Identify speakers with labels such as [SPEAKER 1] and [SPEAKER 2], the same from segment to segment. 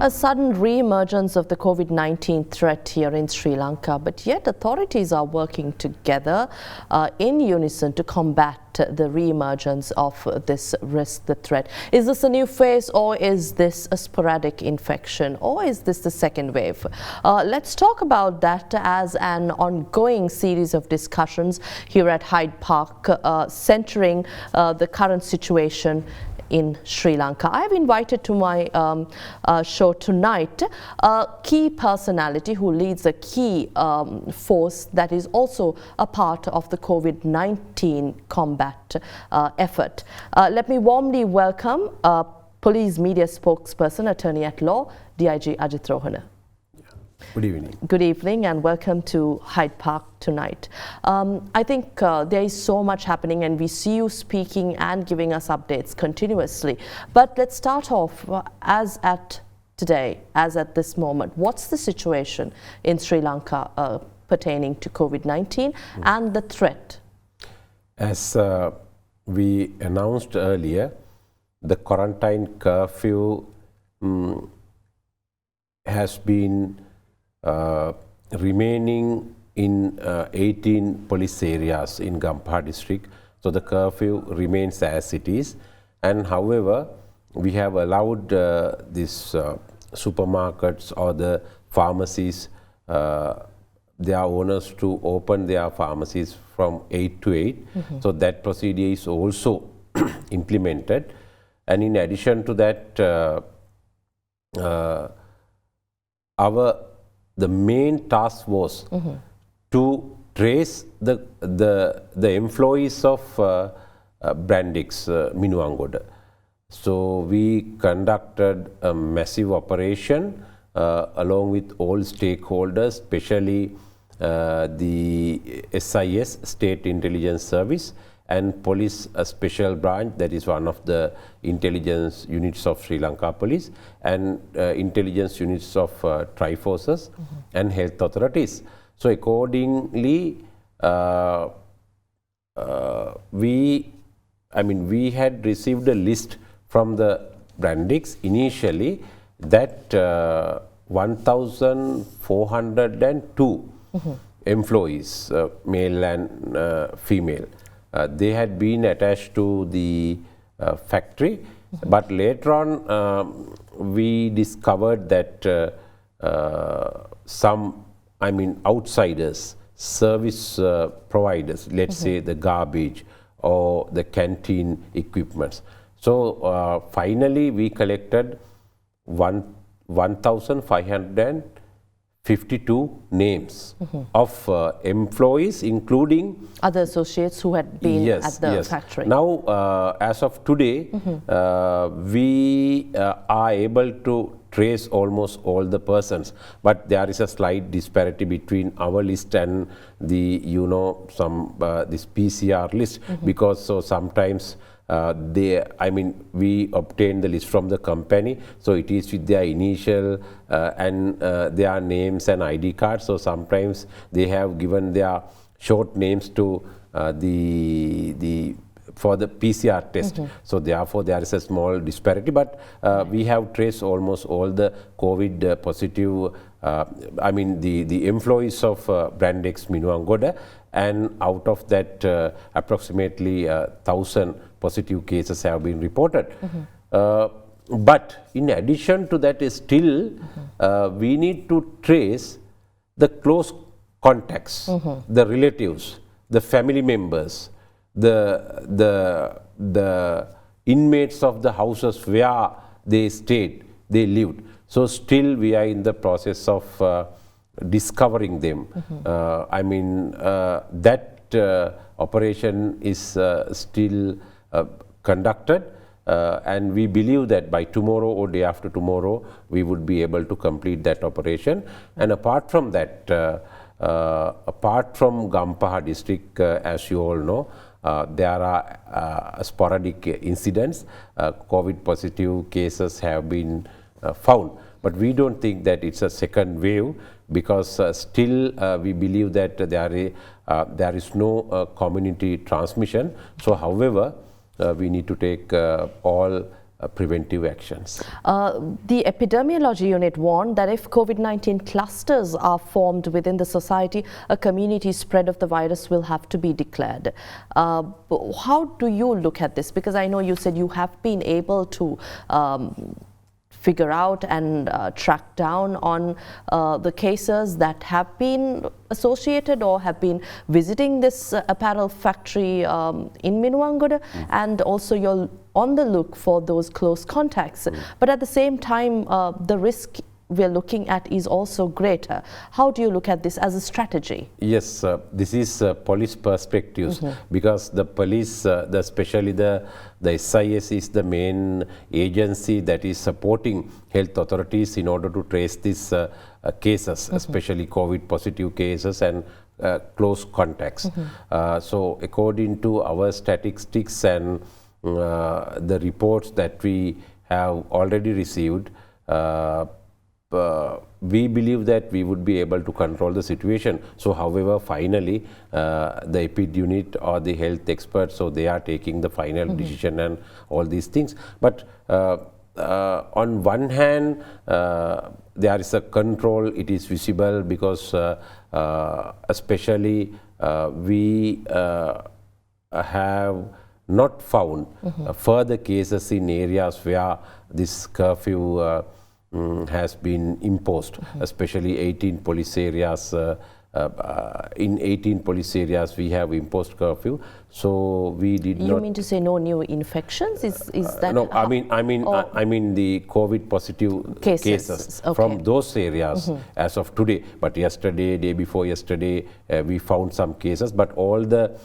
[SPEAKER 1] A sudden re-emergence of the COVID-19 threat here in Sri Lanka, but yet authorities are working together in unison to combat the re-emergence of this risk, the threat. Is this a new phase, or is this a sporadic infection, or is this the second wave? Let's talk about that as an ongoing series of discussions here at Hyde Park, centering the current situation in Sri Lanka. I have invited to my show tonight a key personality who leads a key force that is also a part of the COVID-19 combat effort. Let me warmly welcome police media spokesperson, attorney at law, DIG Ajith Rohana.
[SPEAKER 2] Good evening.
[SPEAKER 1] Good evening and welcome to Hyde Park tonight. I think there is so much happening and we see you speaking and giving us updates continuously. But let's start off as at today, as at this moment. What's the situation in Sri Lanka pertaining to COVID-19 and the threat?
[SPEAKER 2] As we announced earlier, the quarantine curfew has been remaining in 18 police areas in Gampaha district. So the curfew remains as it is. And however, we have allowed these supermarkets or the pharmacies, their owners to open their pharmacies from 8 to 8. So that procedure is also implemented. And in addition to that, the main task was to trace the employees of Brandix Minuangoda. So we conducted a massive operation along with all stakeholders, especially the SIS, State Intelligence Service, and Police Special Branch, that is one of the intelligence units of Sri Lanka Police, and intelligence units of Triforces and health authorities. So accordingly, we had received a list from the Brandix initially that 1,402 employees, male and female, they had been attached to the factory, but later on we discovered that some, outsiders, service providers, let's say the garbage or the canteen equipments. So finally we collected 1,552 names of employees, including
[SPEAKER 1] other associates who had been at the factory.
[SPEAKER 2] Now, as of today, we are able to trace almost all the persons, but there is a slight disparity between our list and the, this PCR list, because so sometimes we obtain the list from the company, so it is with their initial and their names and ID cards. So sometimes they have given their short names to for the PCR test. So therefore there is a small disparity, but we have traced almost all the COVID positive, the employees of Brandix Minuangoda, and out of that approximately 1,000 positive cases have been reported. But in addition to that, still we need to trace the close contacts, the relatives, the family members, the inmates of the houses where they stayed, they lived. So still we are in the process of discovering them. That operation is still conducted, and we believe that by tomorrow or day after tomorrow we would be able to complete that operation. And apart from that, apart from Gampaha district, as you all know, there are sporadic incidents. COVID positive cases have been found, but we don't think that it's a second wave, because still we believe that there is no community transmission. So however, we need to take all preventive actions.
[SPEAKER 1] The epidemiology unit warned that if COVID-19 clusters are formed within the society, a community spread of the virus will have to be declared. How do you look at this? Because I know you said you have been able to figure out and track down on the cases that have been associated or have been visiting this apparel factory in Minuwangoda, and also you're on the look for those close contacts. But at the same time, the risk we're looking at is also greater. How do you look at this as a strategy?
[SPEAKER 2] Yes, this is police perspectives, because the police, especially the SIS is the main agency that is supporting health authorities in order to trace these cases, especially COVID positive cases and close contacts. So according to our statistics and the reports that we have already received, we believe that we would be able to control the situation. So however, finally the EPID unit or the health experts, so they are taking the final decision and all these things. But on one hand, there is a control, it is visible, because especially we have not found further cases in areas where this curfew has been imposed, especially 18 police areas. In 18 police areas we have imposed curfew, so we did not.
[SPEAKER 1] You mean to say no new infections? Is that
[SPEAKER 2] no? I mean the COVID positive cases from those areas as of today. But yesterday, day before yesterday, we found some cases. But all the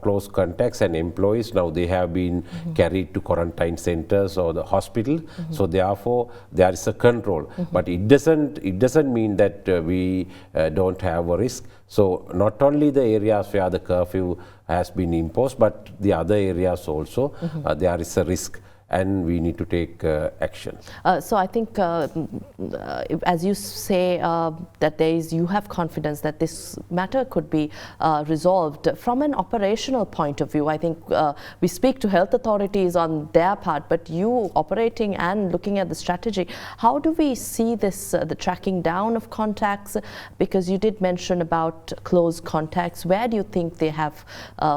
[SPEAKER 2] close contacts and employees, now they have been carried to quarantine centers or the hospital. So therefore, there is a control. But it doesn't mean that we don't have a risk. So not only the areas where the curfew has been imposed, but the other areas also there is a risk, and we need to take action.
[SPEAKER 1] So I think, as you say, that you have confidence that this matter could be resolved. From an operational point of view, I think we speak to health authorities on their part, but you operating and looking at the strategy, how do we see this, the tracking down of contacts? Because you did mention about close contacts. Where do you think they have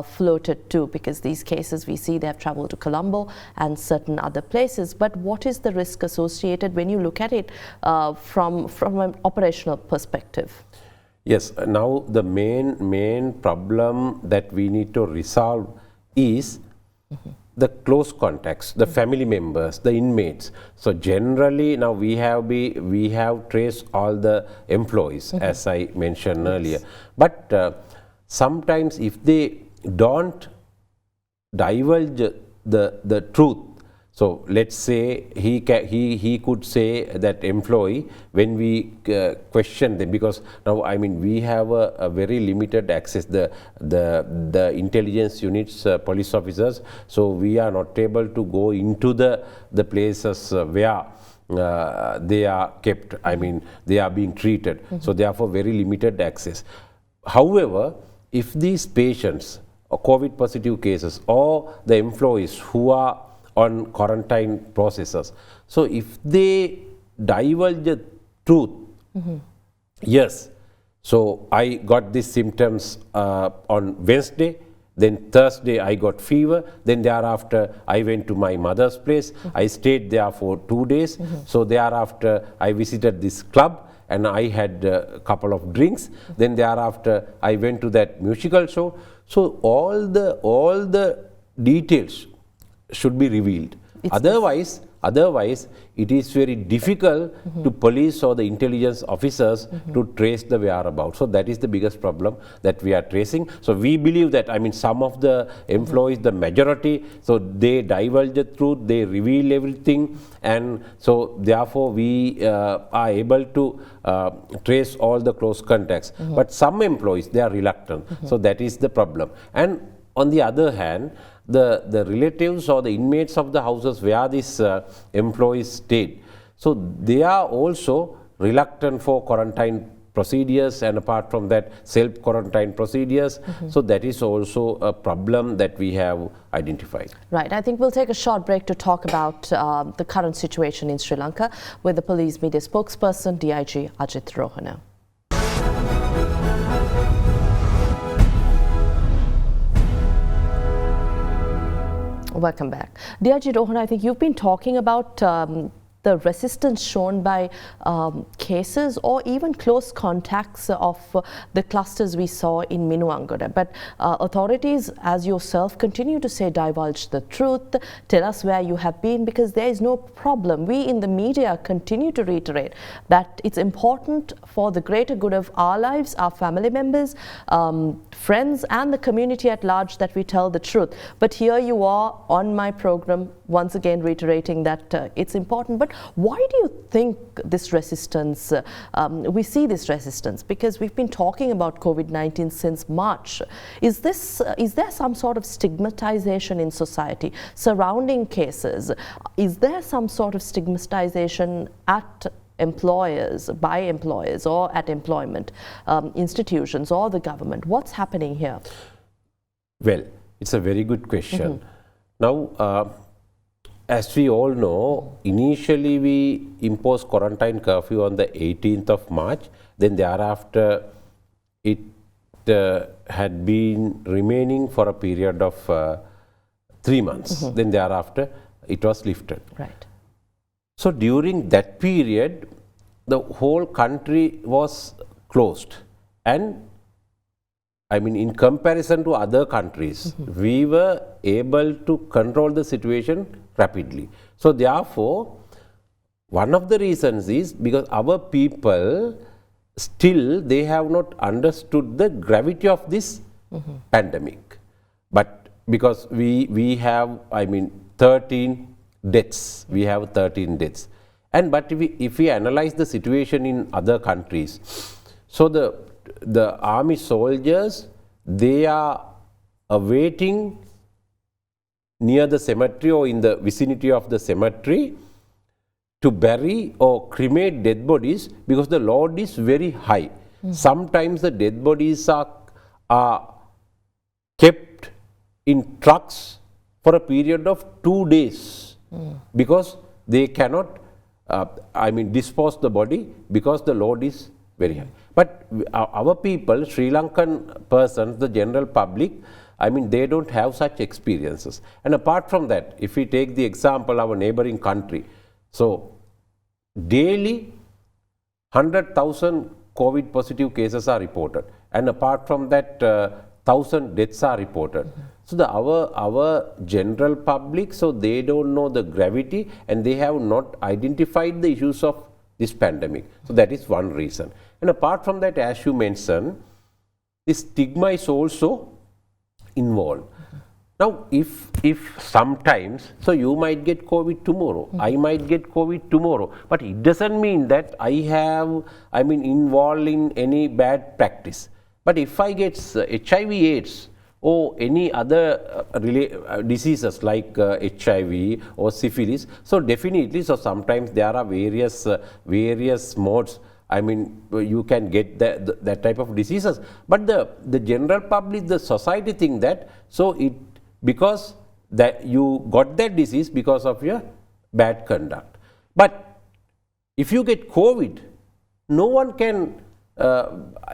[SPEAKER 1] floated to? Because these cases we see they have traveled to Colombo and certain other places, but what is the risk associated when you look at it from an operational perspective?
[SPEAKER 2] Yes, now the main problem that we need to resolve is the close contacts, the family members, the inmates. So generally now we have traced all the employees, as I mentioned earlier, but sometimes if they don't divulge the truth, so let's say he could say that employee when we question them, because now I mean we have a very limited access, the intelligence units, police officers, so we are not able to go into the places where they are kept, I mean they are being treated, so therefore very limited access. However, if these patients or COVID positive cases or the employees who are on quarantine processes, so if they divulge the truth, yes, so I got these symptoms on Wednesday, then Thursday I got fever, then thereafter I went to my mother's place, I stayed there for 2 days, so thereafter I visited this club and I had a couple of drinks, then thereafter I went to that musical show. So all the details should be revealed. Otherwise, it is very difficult to police or the intelligence officers to trace the whereabouts. So that is the biggest problem that we are tracing. So we believe that, I mean, some of the employees, the majority, so they divulge the truth, they reveal everything, and so therefore we are able to trace all the close contacts. But some employees, they are reluctant. So that is the problem. And on the other hand, the relatives or the inmates of the houses where these employees stayed, so they are also reluctant for quarantine procedures, and apart from that, self-quarantine procedures. So that is also a problem that we have identified.
[SPEAKER 1] Right. I think we'll take a short break to talk about the current situation in Sri Lanka with the police media spokesperson, DIG Ajith Rohana. Welcome back. DIG Rohana, I think you've been talking about the resistance shown by cases or even close contacts of the clusters we saw in Minuangada. But authorities, as yourself, continue to say divulge the truth, tell us where you have been, because there is no problem. We in the media continue to reiterate that it's important for the greater good of our lives, our family members, friends and the community at large that we tell the truth. But here you are on my program once again reiterating that it's important. But why do you think this resistance, we see this resistance? Because we've been talking about COVID-19 since March. Is there some sort of stigmatization in society surrounding cases? Is there some sort of stigmatization at employers, by employers, or at employment institutions or the government? What's happening here?
[SPEAKER 2] Well, it's a very good question. Now, as we all know, initially we imposed quarantine curfew on the 18th of March. Then thereafter, it had been remaining for a period of 3 months. Then thereafter, it was lifted.
[SPEAKER 1] Right.
[SPEAKER 2] So during that period, the whole country was closed. And I mean, in comparison to other countries, we were able to control the situation rapidly. So therefore, one of the reasons is because our people still, they have not understood the gravity of this pandemic. But because we have, I mean, 13 deaths, we have 13 deaths. And but if we analyze the situation in other countries, so the army soldiers, they are awaiting near the cemetery or in the vicinity of the cemetery to bury or cremate dead bodies because the load is very high. Sometimes the dead bodies are kept in trucks for a period of 2 days because they cannot, I mean, dispose the body because the load is very high. But our people, Sri Lankan persons, the general public, I mean, they don't have such experiences. And apart from that, if we take the example of our neighboring country, so daily 100,000 COVID positive cases are reported. And apart from that, 1,000 deaths are reported. So our general public, so they don't know the gravity and they have not identified the issues of this pandemic. So that is one reason. And apart from that, as you mentioned, the stigma is also involved. Now, if sometimes, so you might get COVID tomorrow, I might get COVID tomorrow, but it doesn't mean that I mean, involved in any bad practice. But if I get HIV/AIDS or any other diseases like HIV or syphilis, so definitely, so sometimes there are various modes. I mean, you can get that type of diseases. But the general public, the society think that, so because that you got that disease because of your bad conduct. But if you get COVID, no one can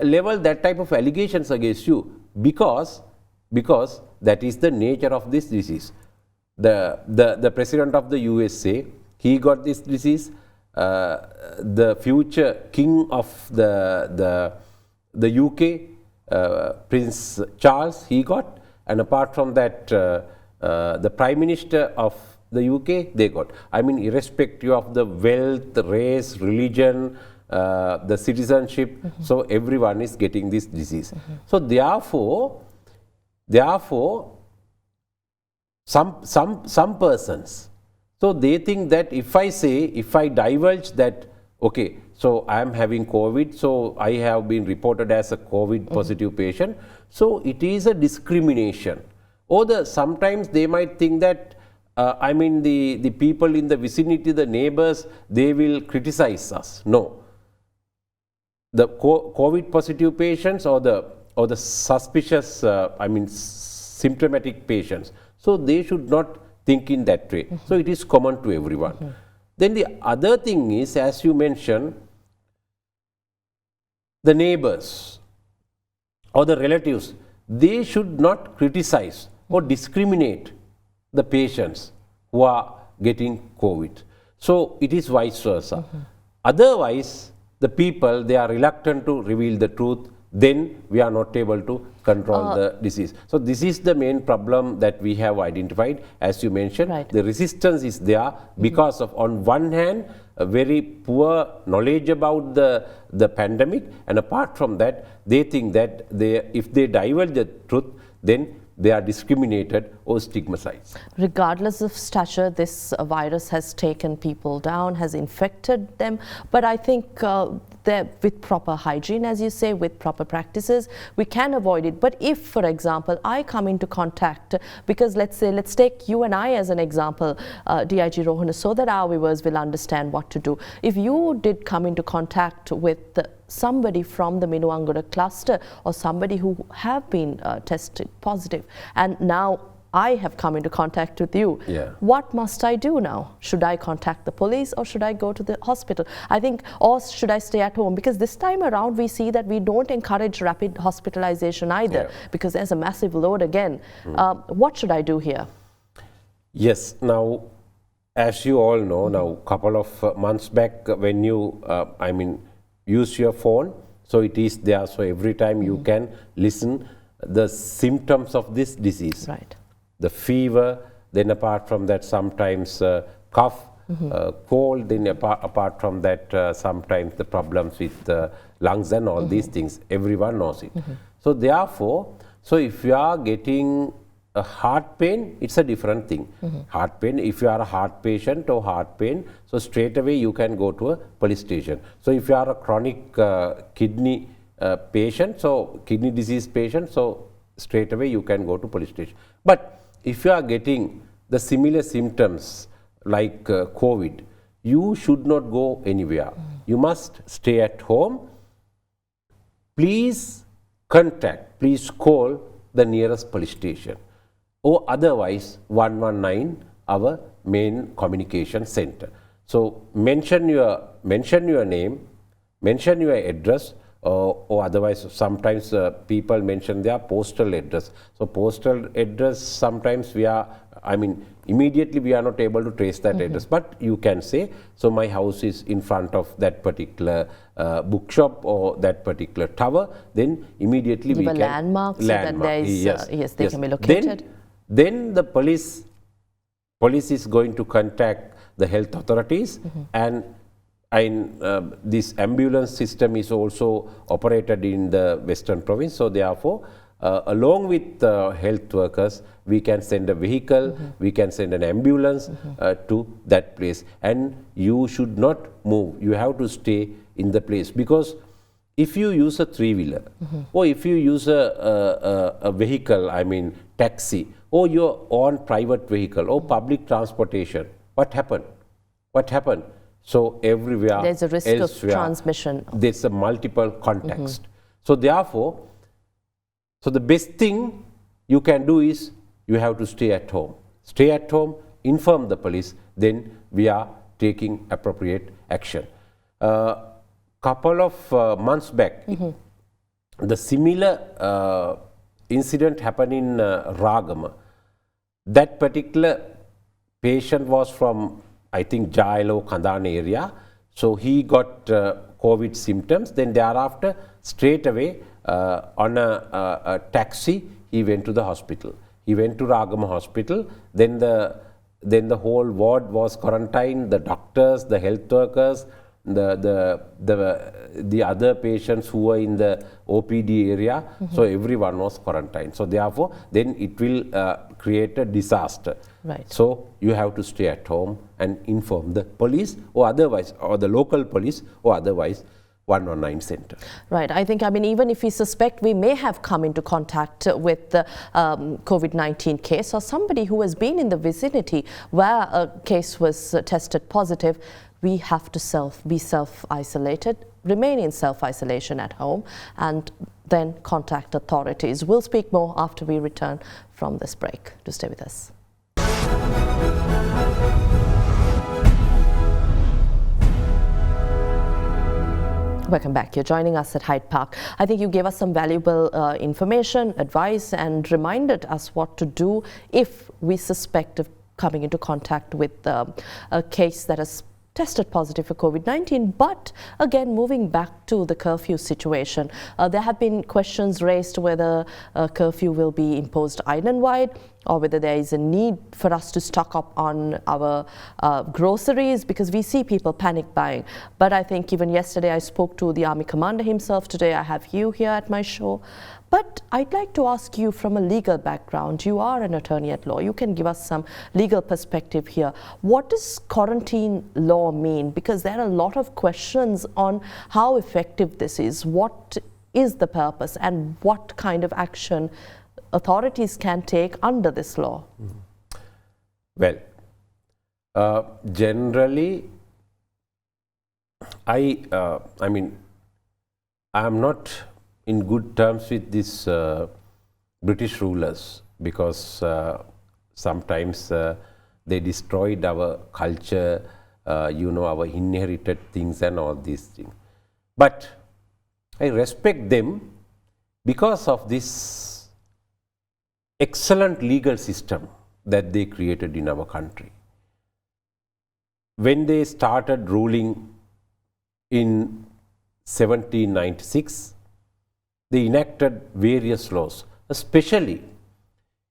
[SPEAKER 2] level that type of allegations against you because that is the nature of this disease. The president of the USA, he got this disease. The future king of the UK, Prince Charles, he got, and apart from that, the Prime Minister of the UK, they got. I mean, irrespective of the wealth, race, religion, the citizenship, so everyone is getting this disease. So therefore, some persons, so they think that if I divulge that, okay, so I am having COVID, so I have been reported as a COVID positive patient, so it is a discrimination. Or sometimes they might think that, I mean, the people in the vicinity, the neighbors, they will criticize us. No. the COVID positive patients or the suspicious, symptomatic patients. So they should not think in that way. So it is common to everyone. Then the other thing is, as you mentioned, the neighbors or the relatives, they should not criticize or discriminate the patients who are getting COVID. So it is vice versa. Otherwise, the people, they are reluctant to reveal the truth, then we are not able to control the disease. So this is the main problem that we have identified. As you mentioned, the resistance is there because of, on one hand, a very poor knowledge about the pandemic, and apart from that, they think that if they divulge the truth, then they are discriminated or stigmatized.
[SPEAKER 1] Regardless of stature, this virus has taken people down, has infected them, but I think with proper hygiene, as you say, with proper practices, we can avoid it. But if, for example, I come into contact, because let's take you and I as an example, DIG Rohana, so that our viewers will understand what to do. If you did come into contact with somebody from the Minuangura cluster or somebody who have been tested positive, and now I have come into contact with you, what must I do now? Should I contact the police or should I go to the hospital? I think, or should I stay at home? Because this time around we see that we don't encourage rapid hospitalization either, because there's a massive load again. What should I do here?
[SPEAKER 2] Yes, now as you all know, now a couple of months back when you, use your phone, so it is there, so every time you can listen the symptoms of this disease. The fever, then apart from that sometimes cough, cold, then apart from that sometimes the problems with lungs and all these things, everyone knows it. So therefore, so if you are getting a heart pain, it's a different thing. Heart pain, if you are a heart patient or heart pain, so straight away you can go to a police station. So if you are a chronic kidney patient, so kidney disease patient, so straight away you can go to police station. But if you are getting the similar symptoms like COVID, you should not go anywhere. You must stay at home. Please please call the nearest police station, or otherwise 119, our main communication center. So mention your name, mention your address, or otherwise sometimes people mention their postal address. So postal address, sometimes we are, immediately we are not able to trace that address, but you can say, so my house is in front of that particular bookshop or that particular tower, then immediately we can
[SPEAKER 1] landmarks so that there is, they can be located.
[SPEAKER 2] Then the police is going to contact the health authorities, and this ambulance system is also operated in the Western province. So therefore, along with health workers, we can send a vehicle, we can send an ambulance to that place. And you should not move. You have to stay in the place, because if you use a three-wheeler, or if you use a vehicle, taxi, or your own private vehicle, or public transportation, what happened? So everywhere
[SPEAKER 1] there's a risk of transmission.
[SPEAKER 2] There's a multiple context. So therefore, so the best thing you can do is you have to stay at home. Stay at home, inform the police, then we are taking appropriate action. Couple of months back, the similar incident happened in Ragama. That particular patient was from, I think, Jailo, Kandana area. So he got COVID symptoms. Then thereafter, straight away on a taxi, he went to the hospital. He went to Ragama hospital. Then the whole ward was quarantined. The doctors, the health workers, the other patients who were in the OPD area, so everyone was quarantined. So therefore, then it will create a disaster. So you have to stay at home and inform the police, or otherwise, or the local police, or otherwise 119 center.
[SPEAKER 1] Right. I think, even if we suspect we may have come into contact with the COVID-19 case, or somebody who has been in the vicinity where a case was tested positive, we have to be self-isolated. remain in self-isolation at home and then contact authorities. We'll speak more after we return from this break. Do stay with us. Welcome back. You're joining us at Hyde Park. I think you gave us some valuable information, advice, and reminded us what to do if we suspect of coming into contact with a case that has tested positive for COVID-19. But again, moving back to the curfew situation, there have been questions raised whether curfew will be imposed island-wide, or whether there is a need for us to stock up on our groceries, because we see people panic buying. But I think even yesterday I spoke to the Army Commander himself. Today I have you here at my show. But I'd like to ask you from a legal background. You are an attorney at law. You can give us some legal perspective here. What does quarantine law mean? Because there are a lot of questions on how effective this is. What is the purpose and what kind of action authorities can take under this law?
[SPEAKER 2] Well, generally, I mean, I am not in good terms with these British rulers, because sometimes they destroyed our culture, you know, our inherited things and all these things. But I respect them because of this excellent legal system that they created in our country. When they started ruling in 1796, they enacted various laws. Especially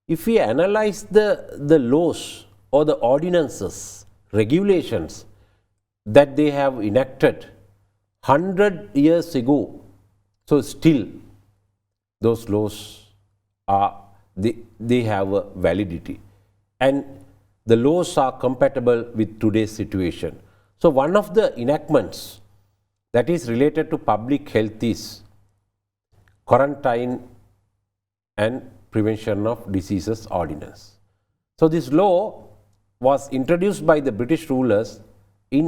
[SPEAKER 2] if we analyze the laws or the ordinances, regulations that they have enacted 100 years ago, so still those laws are, they have a validity, and the laws are compatible with today's situation. So one of the enactments that is related to public health is Quarantine and Prevention of Diseases Ordinance. So this law was introduced by the British rulers in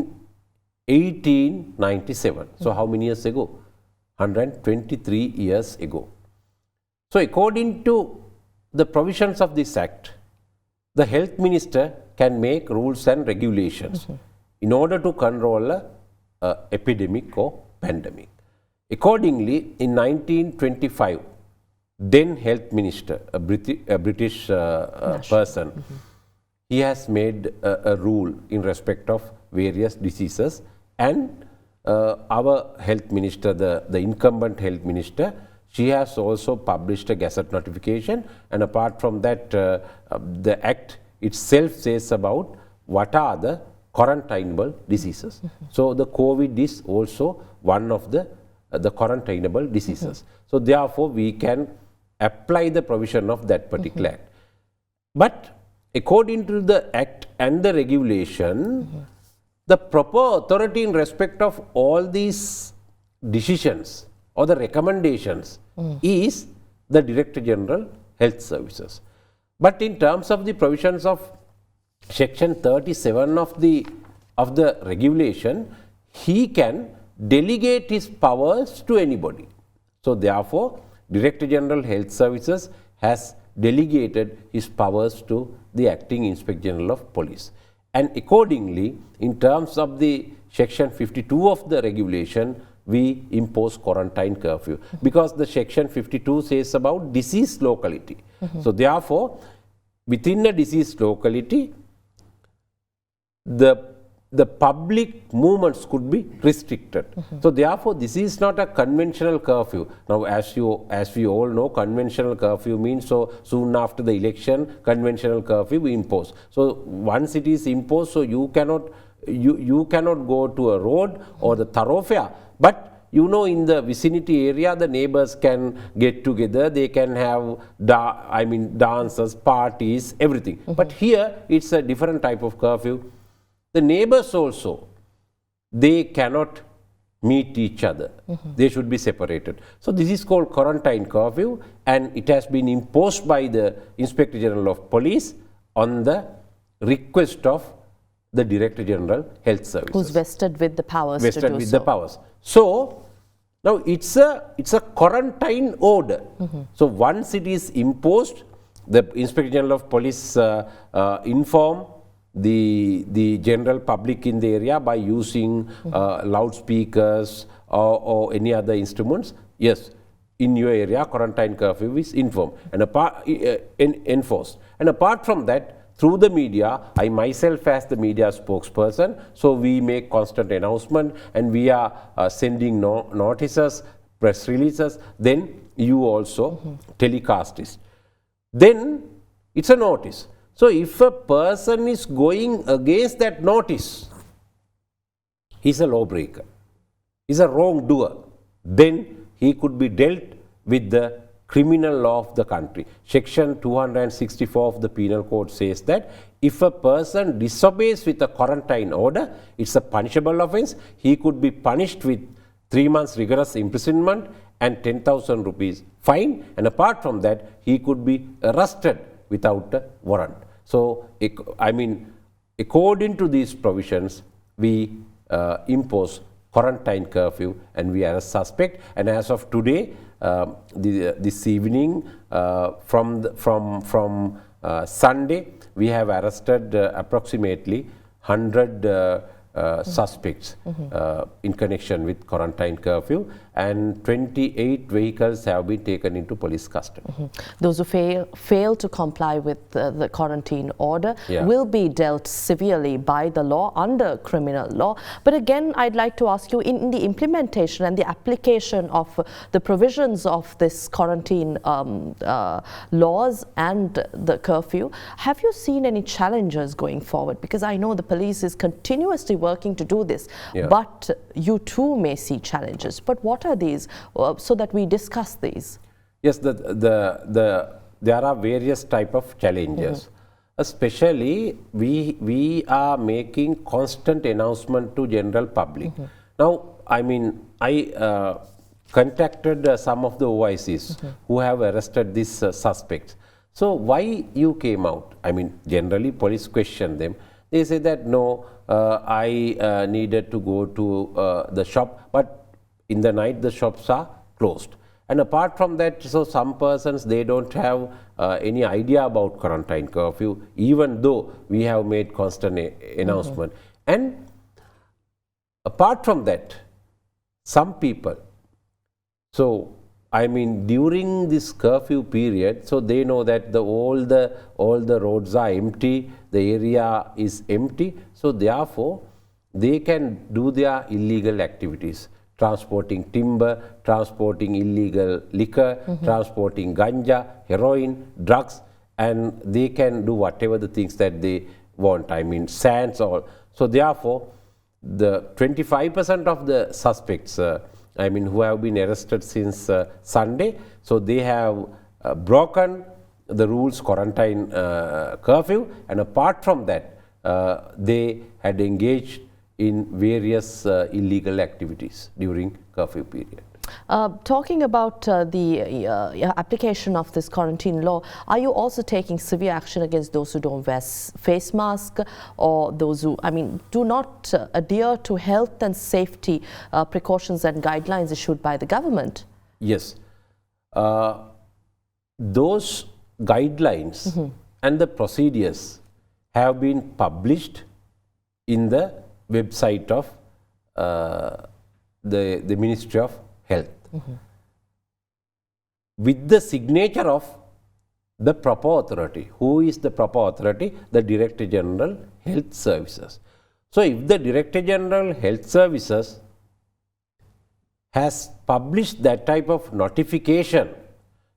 [SPEAKER 2] 1897. So how many years ago? 123 years ago. So according to the provisions of this act, the health minister can make rules and regulations in order to control an epidemic or pandemic. Accordingly, in 1925, then health minister, a British person, he has made a rule in respect of various diseases, and our health minister, the incumbent health minister, she has also published a gazette notification, and apart from that, the act itself says about what are the quarantinable diseases. So the COVID is also one of the quarantinable diseases. So therefore, we can apply the provision of that particular act. But according to the act and the regulation, the proper authority in respect of all these decisions or the recommendations is the Director General Health Services. But in terms of the provisions of Section 37 of the regulation, he can delegate his powers to anybody. So therefore, Director General Health Services has delegated his powers to the Acting Inspector General of Police. And accordingly, in terms of the Section 52 of the regulation, we impose quarantine curfew, because the Section 52 says about disease locality. So therefore, within a disease locality, the public movements could be restricted. So therefore, this is not a conventional curfew. Now, as we all know, conventional curfew means, so soon after the election, conventional curfew we impose. So once it is imposed, so you cannot go to a road or the thoroughfare, but you know, in the vicinity area, the neighbors can get together, they can have dances, parties, everything. But here it's a different type of curfew. The neighbors also, they cannot meet each other. They should be separated. So this is called quarantine curfew, and it has been imposed by the Inspector General of Police on the request of the Director General Health Services.
[SPEAKER 1] Who's vested with the powers to do so.
[SPEAKER 2] Vested with the powers. So, now it's a quarantine order. So once it is imposed, the Inspector General of Police inform the general public in the area by using loudspeakers or any other instruments. Yes, in your area, quarantine curfew is informed and enforced. And apart from that, through the media, I myself as the media spokesperson, so we make constant announcement and we are sending notices, press releases, then you also telecast it. Then it's a notice. So if a person is going against that notice, he's a lawbreaker, he's a wrongdoer, then he could be dealt with the criminal law of the country. Section 264 of the Penal Code says that if a person disobeys with a quarantine order, it's a punishable offence. He could be punished with 3 months rigorous imprisonment and 10,000 rupees fine, and apart from that, he could be arrested without a warrant. So, I mean, according to these provisions, we impose quarantine curfew and we arrest suspect, and as of today, this evening from Sunday, we have arrested approximately 100 suspects in connection with quarantine curfew, and 28 vehicles have been taken into police custody.
[SPEAKER 1] Those who fail to comply with the quarantine order will be dealt severely by the law under criminal law. But again, I'd like to ask you, in the implementation and the application of the provisions of this quarantine laws and the curfew, have you seen any challenges going forward? Because I know the police is continuously working to do this, but you too may see challenges. But what are these, so that we discuss these?
[SPEAKER 2] Yes, there are various type of challenges. Especially, we are making constant announcement to general public. Now, I mean, I contacted some of the OICs who have arrested these suspects. So, why you came out? I mean, generally police question them. They say that no, I needed to go to the shop, but in the night the shops are closed. And apart from that, so some persons, they don't have any idea about quarantine curfew, even though we have made constant announcement. And apart from that, some people, so I mean, during this curfew period, so they know that all the roads are empty, the area is empty, so therefore they can do their illegal activities, transporting timber, transporting illegal liquor, transporting ganja, heroin, drugs, and they can do whatever the things that they want, I mean sands or, so therefore the 25% of the suspects, I mean, who have been arrested since Sunday, so they have broken the rules quarantine curfew, and apart from that, they had engaged in various illegal activities during curfew period.
[SPEAKER 1] Talking about the application of this quarantine law, are you also taking severe action against those who don't wear face mask, or those who, I mean, do not adhere to health and safety precautions and guidelines issued by the government?
[SPEAKER 2] Yes. Those guidelines and the procedures have been published in the website of the Ministry of Health, with the signature of the proper authority. Who is the proper authority? The Director General Health Services. So, if the Director General Health Services has published that type of notification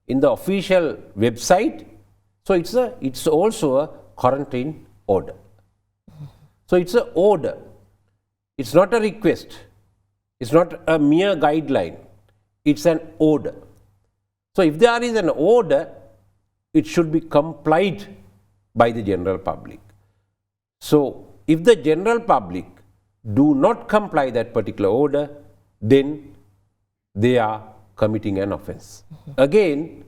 [SPEAKER 2] in the official website, so it's also a quarantine order. So, it's an order. It's not a request. It's not a mere guideline. It's an order. So, if there is an order, it should be complied by the general public. So, if the general public do not comply that particular order, then they are committing an offence. Again,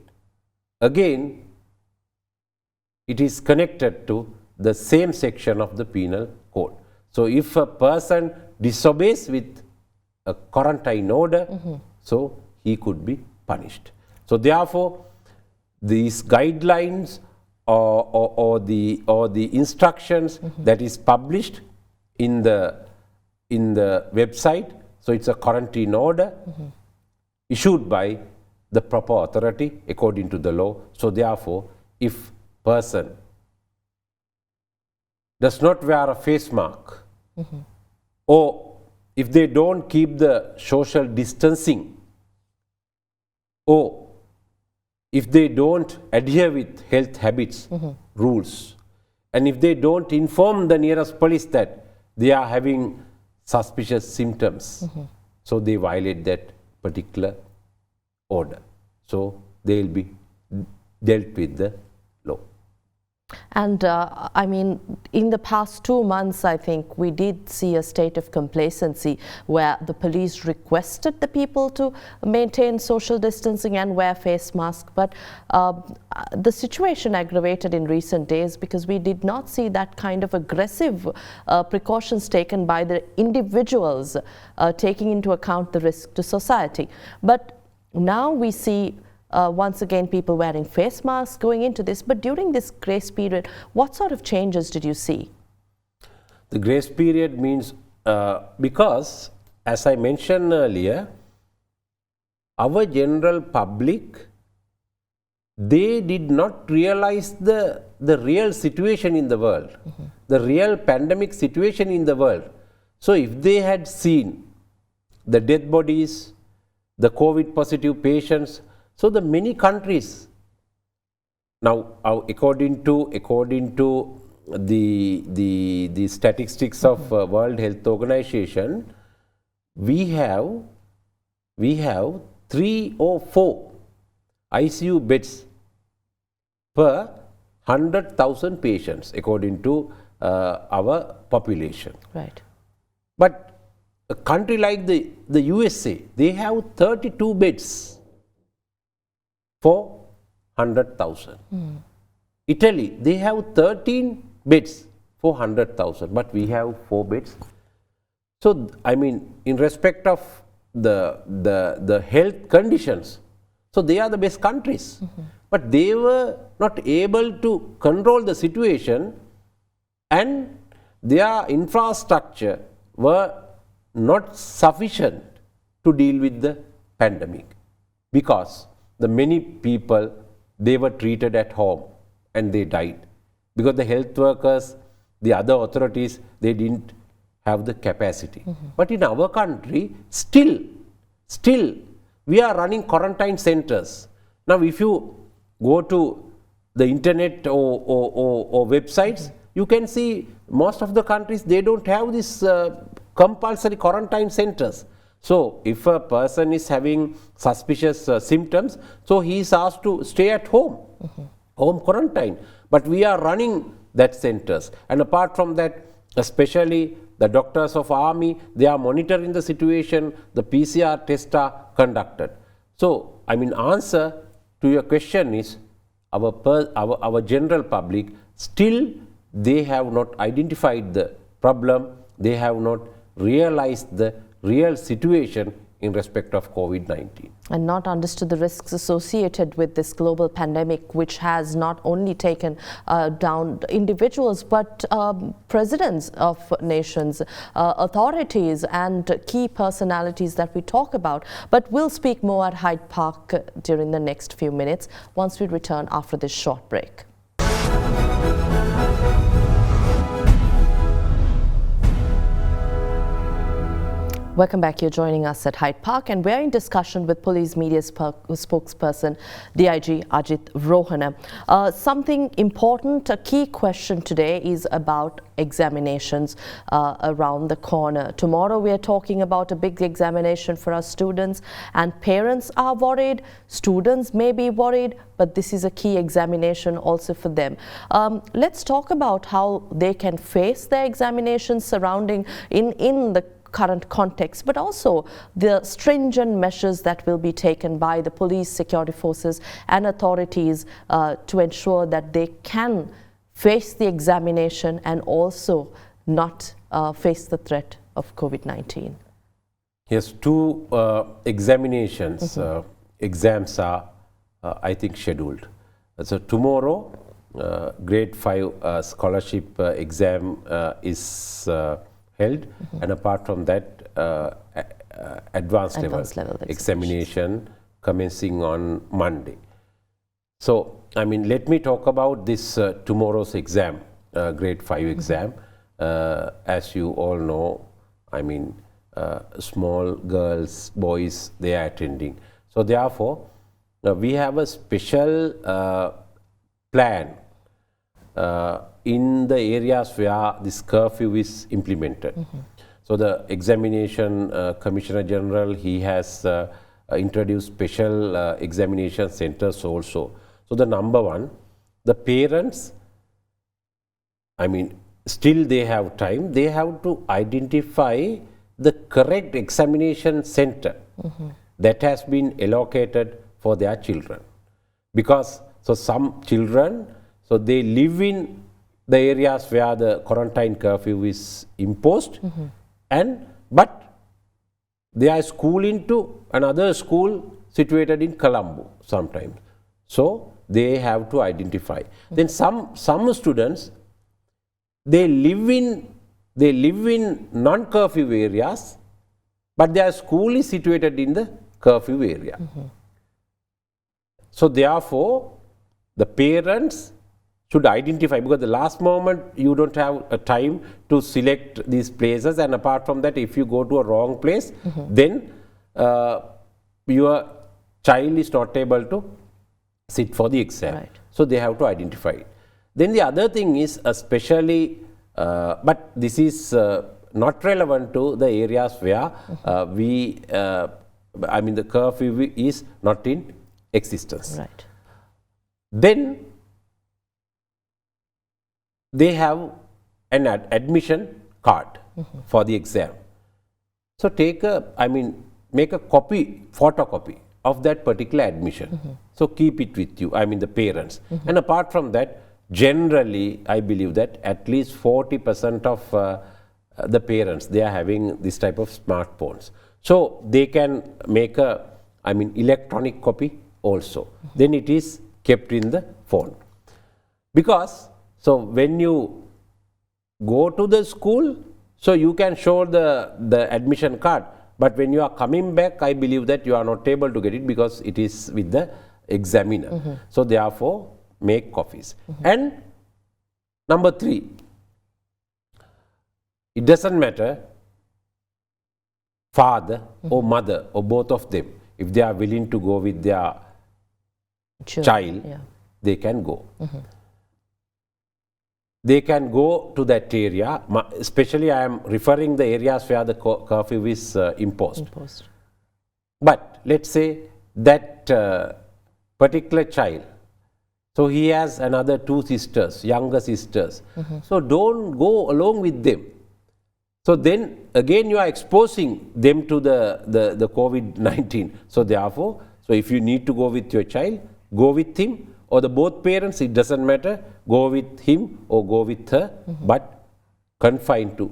[SPEAKER 2] it is connected to the same section of the Penal Code. So if a person disobeys with a quarantine order, so he could be punished. So therefore, these guidelines or the instructions that is published in the website, so it's a quarantine order issued by the proper authority according to the law. So therefore, if person does not wear a face mask, or if they don't keep the social distancing, or if they don't adhere with health habits, rules, and if they don't inform the nearest police that they are having suspicious symptoms, so they violate that particular order. So they will be dealt with the law.
[SPEAKER 1] And I mean, in the past 2 months, I think we did see a state of complacency where the police requested the people to maintain social distancing and wear face masks. But the situation aggravated in recent days because we did not see that kind of aggressive precautions taken by the individuals, taking into account the risk to society. But now we see once again people wearing face masks going into this. But during this grace period, what sort of changes did you see?
[SPEAKER 2] The grace period means because, as I mentioned earlier, our general public, they did not realize the real situation in the world, the real pandemic situation in the world. So if they had seen the death bodies, the COVID positive patients, so the many countries now, according to the statistics of World Health Organization, we have 3 or 4 ICU beds per 100,000 patients according to our population.
[SPEAKER 1] Right.
[SPEAKER 2] But a country like the USA, they have 32 beds for 100,000. Italy, they have 13 beds for 100,000, but we have 4 beds. So, I mean, in respect of the health conditions, so they are the best countries. But they were not able to control the situation, and their infrastructure were not sufficient to deal with the pandemic, because the many people, they were treated at home and they died because the health workers, the other authorities, they didn't have the capacity. But in our country, still we are running quarantine centers. Now if you go to the internet or websites, you can see most of the countries, they don't have this compulsory quarantine centers. So if a person is having suspicious symptoms, so he is asked to stay at home, home quarantine. But we are running that centers. And apart from that, especially the doctors of army, they are monitoring the situation, the PCR tests are conducted. So, I mean, answer to your question is, our general public, still they have not identified the problem, they have not realized the real situation in respect of COVID-19.
[SPEAKER 1] And not understood the risks associated with this global pandemic, which has not only taken down individuals, but presidents of nations, authorities and key personalities that we talk about. But we'll speak more at Hyde Park during the next few minutes once we return after this short break. Welcome back. You're joining us at Hyde Park, and we're in discussion with police media spokesperson DIG Ajith Rohana. Something important, a key question today is about examinations around the corner. Tomorrow we are talking about a big examination for our students, and parents are worried, students may be worried, but this is a key examination also for them. Let's talk about how they can face their examinations surrounding in the current context, but also the stringent measures that will be taken by the police, security forces and authorities to ensure that they can face the examination and also not face the threat of COVID-19?
[SPEAKER 2] Yes, two examinations, exams are, I think, scheduled. So tomorrow, grade 5 scholarship exam is held, and apart from that, advanced level examination commencing on Monday. So, I mean, let me talk about this tomorrow's exam, grade 5 exam. As you all know, I mean, small girls, boys, they are attending. So therefore, we have a special plan in the areas where this curfew is implemented. So the examination Commissioner General, he has introduced special examination centers also. So the number one, the parents, I mean, still they have time, they have to identify the correct examination center that has been allocated for their children. Because so some children, so they live in the areas where the quarantine curfew is imposed, but they are schooling to another school situated in Colombo sometimes. So they have to identify. Then some students, they live in non-curfew areas, but their school is situated in the curfew area. So therefore, the parents should identify, because the last moment you don't have a time to select these places, and apart from that, if you go to a wrong place, then your child is not able to sit for the exam.
[SPEAKER 1] Right.
[SPEAKER 2] So they have to identify it. Then the other thing is especially, but this is not relevant to the areas where I mean, the curfew is not in existence.
[SPEAKER 1] Right.
[SPEAKER 2] Then they have an admission card for the exam. So take a, I mean, make a copy, photocopy of that particular admission. So keep it with you, I mean the parents. And apart from that, generally, I believe that at least 40% of the parents, they are having this type of smartphones. So they can make a, I mean, electronic copy also. Then it is kept in the phone. Because, so when you go to the school, so you can show the admission card. But when you are coming back, I believe that you are not able to get it because it is with the examiner. So therefore, make copies. And number 3, it doesn't matter father or mother or both of them, if they are willing to go with their child, they can go. They can go to that area, especially I am referring the areas where the curfew is imposed. But let's say that particular child, so he has another 2 sisters, younger sisters. So don't go along with them. So then again you are exposing them to the COVID-19. So therefore, so if you need to go with your child, go with him, or the both parents, it doesn't matter, go with him or go with her, but confined to,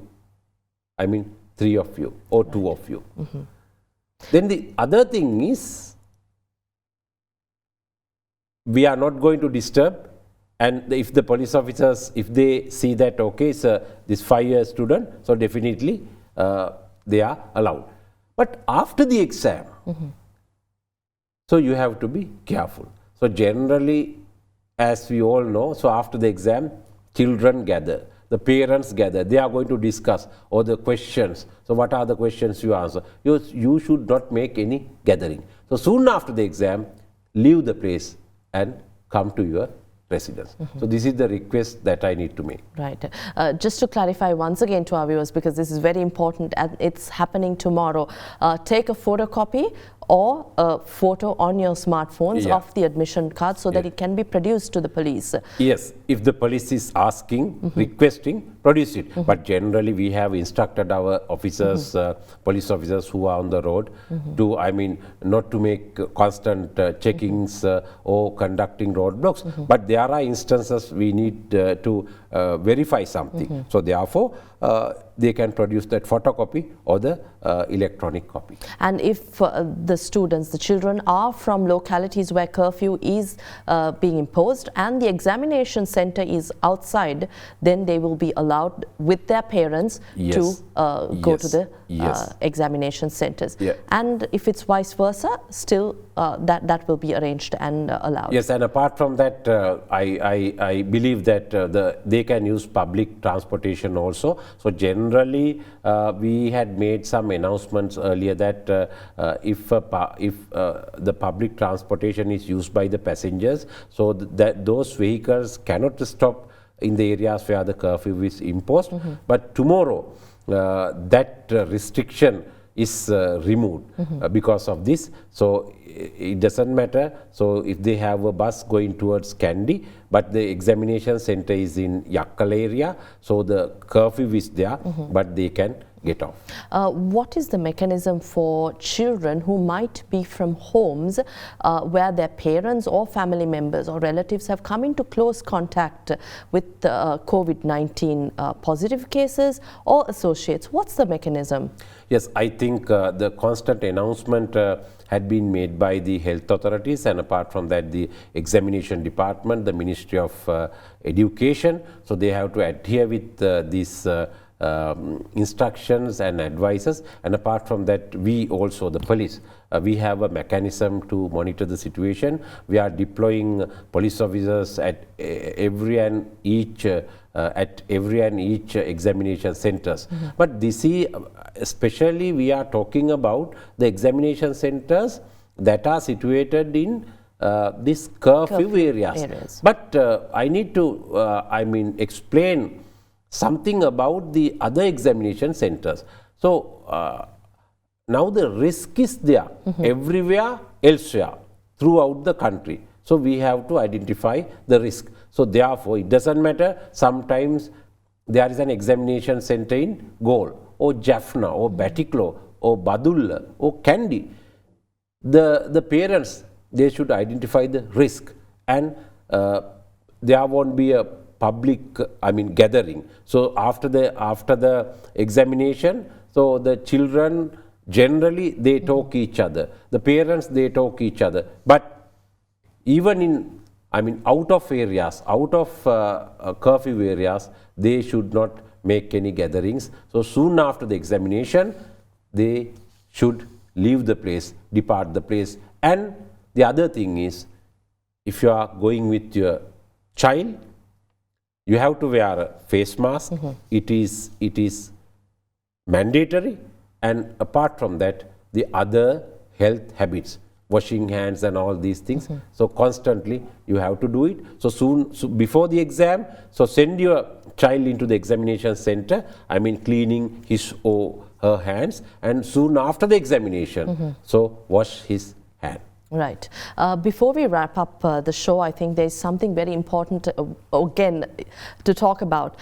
[SPEAKER 2] I mean, 3 of you or 2 of you. Then the other thing is, we are not going to disturb, and if the police officers, if they see that, okay, it's this 5-year student, so definitely they are allowed. But after the exam, so you have to be careful. So generally, as we all know, so after the exam, children gather, the parents gather, they are going to discuss all the questions. So what are the questions you answer? You should not make any gathering. So soon after the exam, leave the place and come to your residence. So this is the request that I need to make.
[SPEAKER 1] Right. Just to clarify once again to our viewers, because this is very important and it's happening tomorrow, take a photocopy or a photo on your smartphones of the admission card so that it can be produced to the police.
[SPEAKER 2] Yes, if the police is asking, requesting, produce it. But generally we have instructed our officers, police officers who are on the road to, I mean, not to make constant checkings or conducting roadblocks. But there are instances we need to verify something. So therefore, they can produce that photocopy or the electronic copy.
[SPEAKER 1] And if the students, the children are from localities where curfew is being imposed and the examination center is outside, then they will be allowed with their parents to go to the examination centers. And if it's vice versa, still that will be arranged and allowed.
[SPEAKER 2] Yes, and apart from that, I believe that they can use public transportation also. So generally, we had made some announcements earlier that if the public transportation is used by the passengers, so that those vehicles cannot stop in the areas where the curfew is imposed. But tomorrow, that restriction is removed because of this. So it doesn't matter. So if they have a bus going towards Kandy, but the examination center is in Yakkal area, so the curfew is there, but they can get off.
[SPEAKER 1] What is the mechanism for children who might be from homes where their parents or family members or relatives have come into close contact with COVID-19 positive cases or associates? What's the mechanism?
[SPEAKER 2] Yes, I think the constant announcement had been made by the health authorities, and apart from that, the examination department, the Ministry of Education. So they have to adhere with these instructions and advices, and apart from that, we also, the police, we have a mechanism to monitor the situation. We are deploying police officers at every and each examination centers. But this is especially we are talking about the examination centers that are situated in these curfew areas. But I need to explain something about the other examination centers. So now the risk is there everywhere elsewhere throughout the country. So we have to identify the risk. So therefore, it doesn't matter. Sometimes there is an examination center in Galle or Jaffna or Batticaloa or Badulla or Kandy. The parents, they should identify the risk, and there won't be a public gathering. So after the examination, so the children generally they talk each other, the parents they talk each other, but even in out of areas, out of curfew areas, they should not make any gatherings. So soon after the examination, they should leave the place, depart the place. And the other thing is, if you are going with your child, you have to wear a face mask. It is mandatory. And apart from that, the other health habits, washing hands and all these things. So constantly you have to do it. So before the exam, so send your child into the examination center, cleaning his or her hands, and soon after the examination, so wash his hand.
[SPEAKER 1] Right. Before we wrap up the show, I think there's something very important again to talk about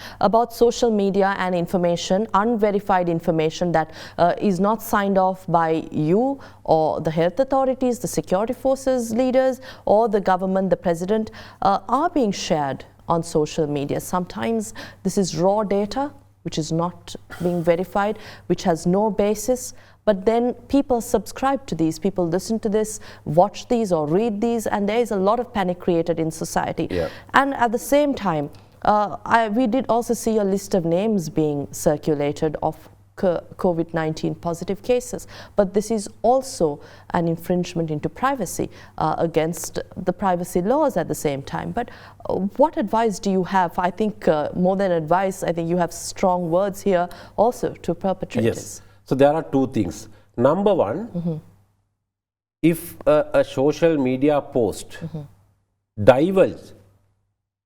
[SPEAKER 1] social media and information, unverified information that is not signed off by you or the health authorities, the security forces leaders, or the government, the president, are being shared on social media. Sometimes this is raw data which is not being verified, which has no basis. But then people subscribe to these, people listen to this, watch these or read these, and there is a lot of panic created in society. And at the same time, we did also see a list of names being circulated of COVID-19 positive cases. But this is also an infringement into privacy against the privacy laws at the same time. But what advice do you have? I think more than advice, I think you have strong words here also to perpetrators.
[SPEAKER 2] Yes. So there are two things. Number one, if a social media post divulges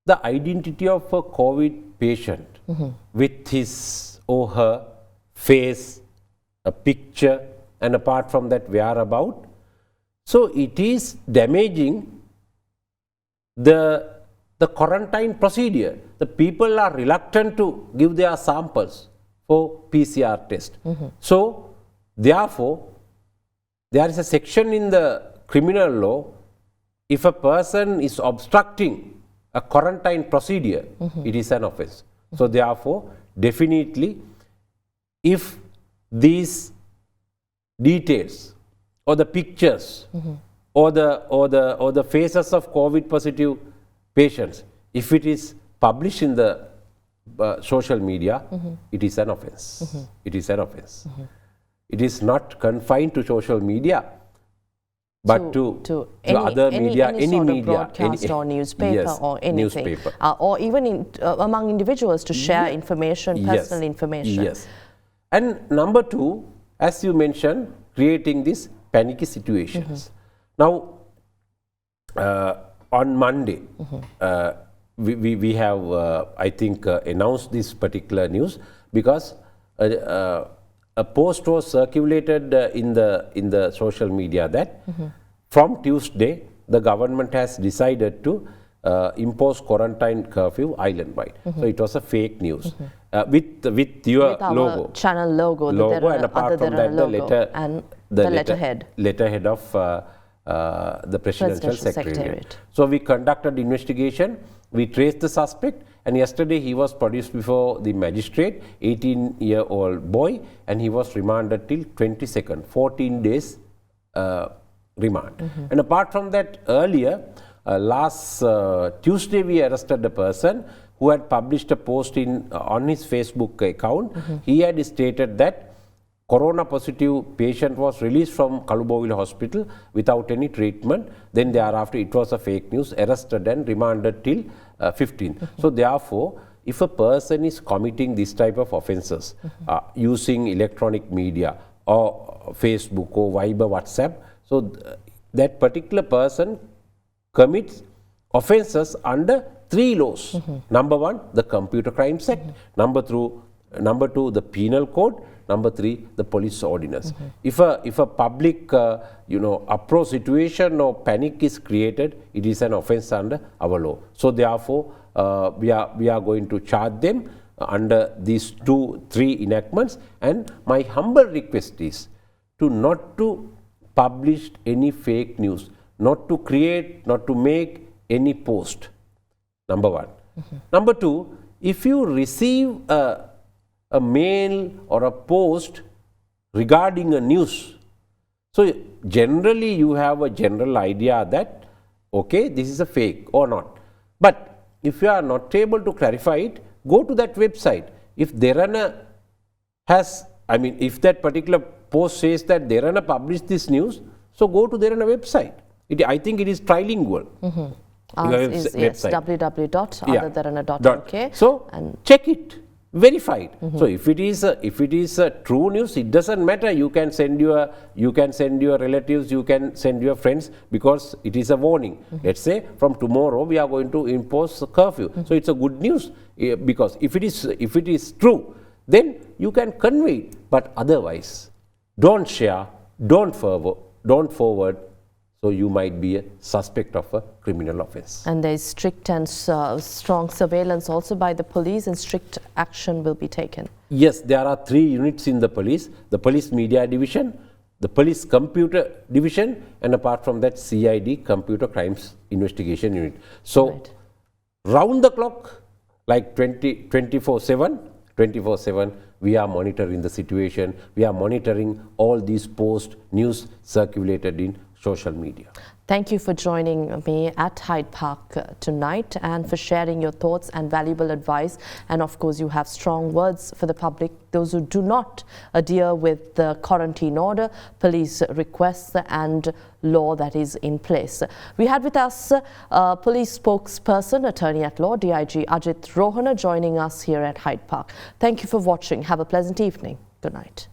[SPEAKER 2] the identity of a COVID patient with his or her face, a picture, and apart from that whereabout, so it is damaging the quarantine procedure. The people are reluctant to give their samples for PCR test. So therefore, there is a section in the criminal law, if a person is obstructing a quarantine procedure, it is an offence. So therefore, definitely, if these details or the pictures or the faces of COVID positive patients, if it is published in the social media, it is an offense. It is an offense. It is not confined to social media, but to other media, any
[SPEAKER 1] sort
[SPEAKER 2] media,
[SPEAKER 1] of broadcast or newspaper,
[SPEAKER 2] yes,
[SPEAKER 1] or anything,
[SPEAKER 2] newspaper.
[SPEAKER 1] Or even among individuals to share information, personal information.
[SPEAKER 2] Yes. And number two, as you mentioned, creating these panicky situations. Now, on Monday, we have, I think, announced this particular news because a post was circulated in the social media that from Tuesday, the government has decided to impose quarantine curfew island-wide. So it was a fake news with your logo,
[SPEAKER 1] channel logo,
[SPEAKER 2] and apart from that, the letterhead of the Presidential Secretariat. So we conducted investigation. We traced the suspect, and yesterday he was produced before the magistrate, 18-year-old boy, and he was remanded till 22nd, 14 days remand. And apart from that, earlier, last Tuesday, we arrested a person who had published a post on his Facebook account. He had stated that corona positive patient was released from Kalubowil hospital without any treatment. Then thereafter, it was a fake news, arrested and remanded till 15th. So therefore, if a person is committing this type of offences using electronic media or Facebook or Viber, WhatsApp, so that particular person commits offences under 3 laws. Number 1, the Computer Crimes Act. Number 2, the Penal Code. Number 3, the Police Ordinance. If a public uproar situation or panic is created, it is an offence under our law. So therefore, we are going to charge them under these 2-3 enactments. And my humble request is to not to publish any fake news, not to make any post. Number 1. Number 2, if you receive a mail or a post regarding a news, so generally you have a general idea that, okay, this is a fake or not. But if you are not able to clarify it, go to that website. If Derana has, if that particular post says that Derana published this news, so go to Derana website. I think it is trilingual.
[SPEAKER 1] Yes, www.AdaDerana.lk.
[SPEAKER 2] So check it. Verified. So if it is a true news, it doesn't matter. You can send your relatives, you can send your friends, because it is a warning. Let's say from tomorrow we are going to impose a curfew. So it's a good news, because if it is true, then you can convey it. But otherwise, don't share, don't forward. So you might be a suspect of a criminal offence.
[SPEAKER 1] And there is strict and strong surveillance also by the police, and strict action will be taken. Yes,
[SPEAKER 2] there are 3 units in the police media division, the police computer division, and apart from that, CID, Computer Crimes Investigation Unit. So round the clock, like 24/7, we are monitoring the situation. We are monitoring all these posts, news circulated in social media.
[SPEAKER 1] Thank you for joining me at Hyde Park tonight, and for sharing your thoughts and valuable advice. And of course, you have strong words for the public, those who do not adhere with the quarantine order, police requests and law that is in place. We had with us police spokesperson, attorney at law, DIG Ajith Rohana, joining us here at Hyde Park. Thank you for watching. Have a pleasant evening. Good night.